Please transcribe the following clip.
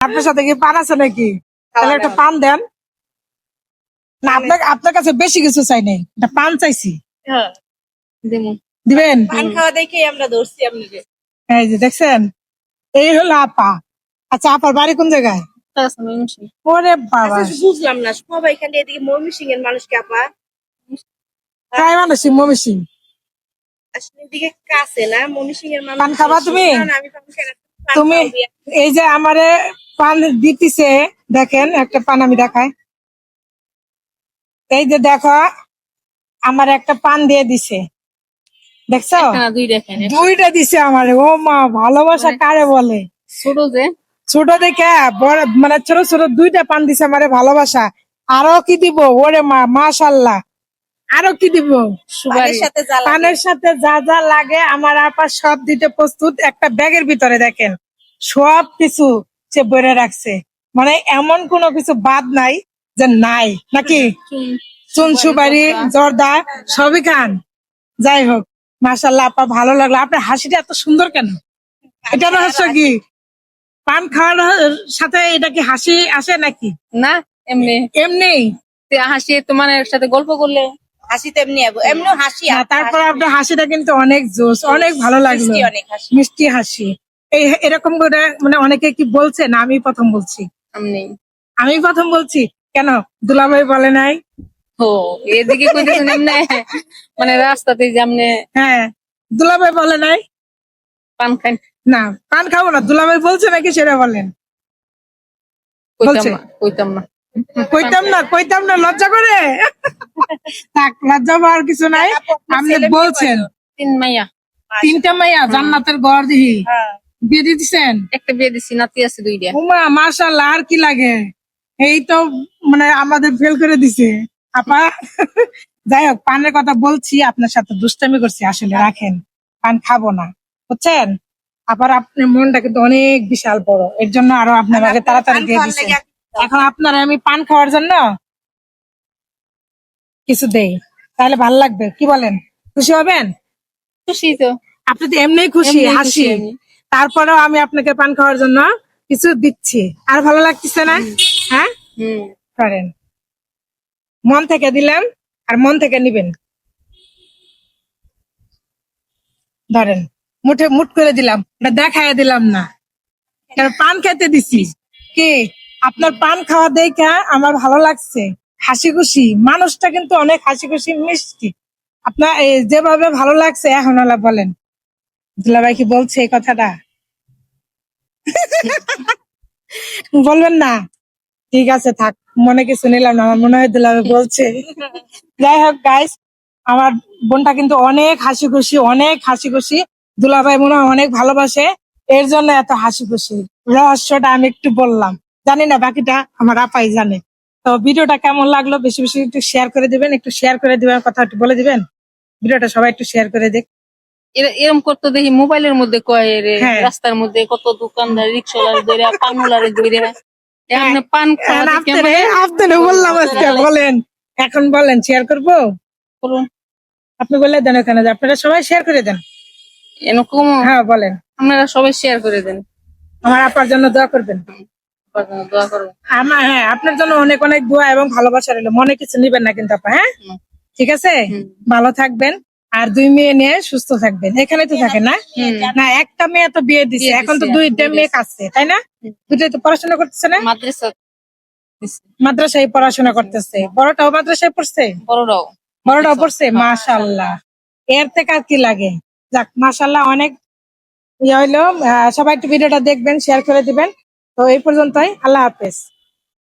আপনার সাথে কি পান আছে নাকি? তাহলে একটা পান দেন না। আপনার কাছে বেশি কিছু চাই নাই, একটা পান চাইছি। দিবেন? পান খাওয়া দেখে আমরা ধরছি আপনাকে। এই যে দেখছেন, এই হলো আপা। আচ্ছা, আপার বাড়ি কোন জায়গায়? ওরে বাবা, বুঝলাম না, সবাই খালি এদিকে ময়মনসিং এর মানুষকে আপা কাই মানুষ মমিসিং? আসলে এদিকে কাছে না, ময়মনসিং এর মানুষ। পান খাবা তুমি? আমি পান খাই না, পান তুমি খাওয়াবি। এই যে আমারে পান দিতেছে, দেখেন একটা পান আমি দেখাই। এই যে দেখো, আমার একটা পান দিয়ে দিছে, দেখছো? দুইটা দিছে আমারে। ও মা, ভালোবাসা কারে বলে? ছোট দেখে বড়, মানে ছোট ছোট দুইটা পান দিছে আমারে, ভালোবাসা। আরো কি দিব? ওরে মা, মাশাআল্লাহ। আরো কি দিব? পানের সাথে যা লাগে। পানের সাথে যা যা লাগে আমার আপা সব দিতে প্রস্তুত। একটা ব্যাগের ভিতরে দেখেন সব কিছু সে ভরে রাখছে, মানে এমন কোনো কিছু বাদ নাই যে নাই, নাকি? চুন সুপারি জর্দা সবই খান। যাই হোক, মাশাআল্লাহ আপা, ভালো লাগলো। আপনার হাসিটা এত সুন্দর কেন? এটা রহস্য কি? পান খাওয়ার সাথে এটা কি হাসি আসে নাকি? না, এমনি এমনি হাসি তোমার সাথে গল্প করলে হাসি তো এমনি এমনি হাসি। তারপর আপনার হাসিটা কিন্তু অনেক জোস, অনেক ভালো লাগলো, অনেক হাসি, মিষ্টি হাসি। এই এরকম করে মানে অনেকে কি বলছে না? আমি প্রথম বলছি। আমি প্রথম বলছি কেন? দুলাভাই বলে নাই? ও এদিকে কইতেছেন এমনি, মানে রাস্তাতে যেমনে। হ্যাঁ, দুলাভাই বলে নাই পান খাই না, পান খাবো না, দুলাভাই বলছে নাকি সেটা বলেন। কইতাম না কইতাম না, লজ্জা করে। থাক, লজ্জা পাওয়ার কিছু নাই। আপনি বলছেন তিনটা মাইয়া জান্নাতের ঘর দিহি বিয়ে দিয়ে দিচ্ছেন। একটা বিয়ে দিছি, নাতি আছে দুইটা। উমা, মাশাআল্লাহ, আর কি লাগে? এই তো মানে আমাদের ফেল করে দিছে আপা। যাই হোক, পানের কথা বলছি, আপনার সাথে দুষ্টামি করছি আসলে, রাখেন। পান খাবো না, বুঝছেন? আবার আপনার মনটা কিন্তু অনেক বিশাল বড়, এর জন্য আরো আপনি আমাকে তাড়াতাড়ি দিয়ে দিচ্ছেন। এখন আপনারা আমি পান খাওয়ার জন্য কিছু দেই, তাহলে ভালো লাগবে, কি বলেন? খুশি হবেন? খুশি তো, আপনি তো এমনি খুশি, হাসি। তারপরেও আমি আপনাকে পান খাওয়ার জন্য কিছু দিচ্ছি, আর ভালো লাগতেছে না? হ্যাঁ, করেন। মন থেকে দিলাম, আর মন থেকে নিবেন। ধরেন, মুঠে মুঠ করে দিলাম, দেখায় দিলাম না, কারণ পান খেতে দিছি। কি আপনার পান খাওয়া দেখা আমার ভালো লাগছে, হাসি খুশি। মানুষটা কিন্তু অনেক হাসি খুশি, মিষ্টি। আপনার যেভাবে ভালো লাগছে, এখন ওলা বলেন, দুলাভাই কি বলছে এই কথাটা? বলবেন না? ঠিক আছে, থাক, মনে কিছু নিলাম না, আমার মনে হয় দুলাভাই বলছে। যাই হোক গাইস, আমার বোনটা কিন্তু অনেক হাসি খুশি, অনেক হাসি খুশি। দুলাভাই মনে হয় অনেক ভালোবাসে, এর জন্য এত হাসি খুশি। রহস্যটা আমি একটু বললাম, জানি না বাকিটা আমার আপাই জানে। তো ভিডিওটা কেমন লাগলো বেশি বেশি একটু শেয়ার করে দিবেন, একটু শেয়ার করে দিবেন, কথা একটু বলে দিবেন। ভিডিওটা সবাই একটু শেয়ার করে দেখ। এরম করতে দেখি মোবাইলের মধ্যে কয় রে, রাস্তার মধ্যে কত দোকানদার, রিক্সাওয়ালার ধরে, পানুলারে ধরে পান আপনি বললাম আজকে, বলেন এখন, বলেন শেয়ার করবো। আপনি বললে দেন ওখানে, আপনারা সবাই শেয়ার করে দেন। এরকম? হ্যাঁ বলেন, আপনারা সবাই শেয়ার করে দেন। আমার আপার জন্য দোয়া করবেন। দোয়া করবেন। আমার, হ্যাঁ, আপনার জন্য অনেক অনেক দোয়া এবং ভালোবাসা রইলো। মনে কিছু নিবেন না কিন্তু আপা, হ্যাঁ? ঠিক আছে, ভালো থাকবেন। আর 2 মেয়ে নিয়ে সুস্থ থাকবেন। এখানে তো থাকেন না? না, একটা মেয়ে তো বিয়ে দিছে, এখন তো 2টা মেয়ে আছে, তাই না? দুটাই তো পড়াশোনা করতেছে না? মাদ্রাসায় পড়াশোনা করতেছে। বড়টাও মাদ্রাসায় পড়ছে? বড়টাও পড়ছে, মাশাআল্লাহ। এর থেকে আর কি লাগে? যাক, মাশাআল্লাহ, অনেক ইয়ে হইলো। সবাই একটু ভিডিওটা দেখবেন, শেয়ার করে দিবেন। তো এই পর্যন্তই, আল্লাহ হাফেজ।